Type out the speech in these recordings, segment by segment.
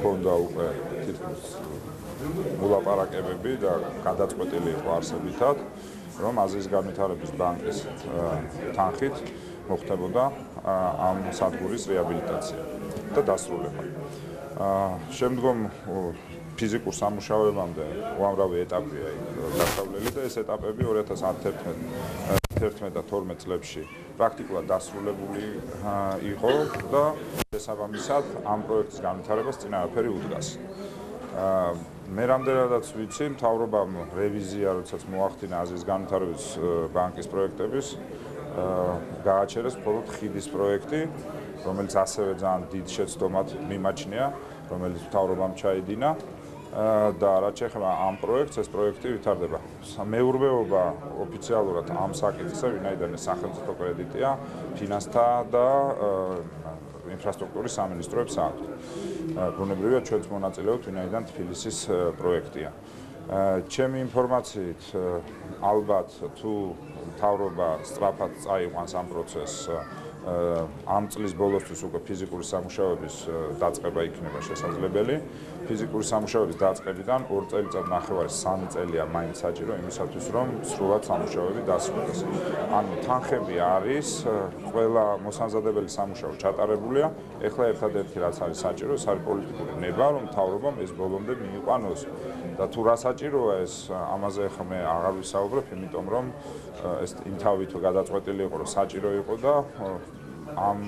ჰქონდა უკვე თითქმის მოლაპარაკებები და გადაწყვეტილი იყო არსებითად, რომ აზიის განვითარების ბანკის თანხით მოხდებოდა ამ სადგურის რეაბილიტაცია და დასრულება. შემდგომ ფიზიკურ სამუშაოებამდე უამრავი ეტაპია დასავლელი და ეს ეტაპები 2011 და 12 წლებში პრაქტიკულად დასრულებული იყო და შესაბამისად ამ პროექტის განვითარებას წინააღმდეგი უდგას. მე რამდენადაც ვიცი, მთავრობამ რევიზია, როდესაც მოახდინა აზიის განვითარების ბანკის პროექტების, გააჩერეს მხოლოდ ხიდის პროექტი, რომელიც ასევე ძალიან დიდ შეცდომად მიმაჩნია, რომელიც მთავრობამ ჩაიდინა და რაც შეეხება ამ პროექტს, ეს პროექტი ვითარდება. მეურვეობა ოფიციალურად ამ საკითხზე, ვინაიდან ეს სახელმწიფო კრედიტია, ფინანსთა და ინფრასტრუქტურის სამინისტროებს აქვთ. ბუნებრივია, ჩვენც მონაწილეობთ, ვინაიდან თბილისის პროექტია. ჩემი ინფორმაციით, ალბათ თუ მთავრობა სწრაფად წაიყვანს ამ პროცესს, ამ წლის ბოლოსთვის უკვე ფიზიკური სამუშაოების დაწყება იქნება შესაძლებელი. ფიზიკური სამუშაოების დაწყებიდან 2 წელიწად-ნახევარი 3 წელია მაინც საჭირო იმისათვის, რომ სრულად სამუშაოები დასრულდეს. ანუ თანხები არის, ყველა მოსამზადებელი სამუშაო ჩატარებულია. ეხლა ერთადერთი რაც არის საჭირო, ეს არის პოლიტიკური ნება, რომ მთავრობამ ეს ბოლომდე მიიყვანოს. და თუ რა საჭიროა ეს, ამაზე ახლა მე აღარ ვისაუბრებ, იმიტომ რომ ეს იმთავით გადაწყვეტილი იყო, რომ საჭირო იყო და ამ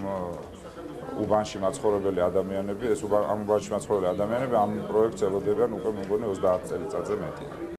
უბანში მაცხოვრებელი ადამიანები, ამ უბანში მაცხოვრებელი ადამიანები ამ პროექტს ელოდებიან უკვე მე მგონი 30 წელიწადზე მეტი.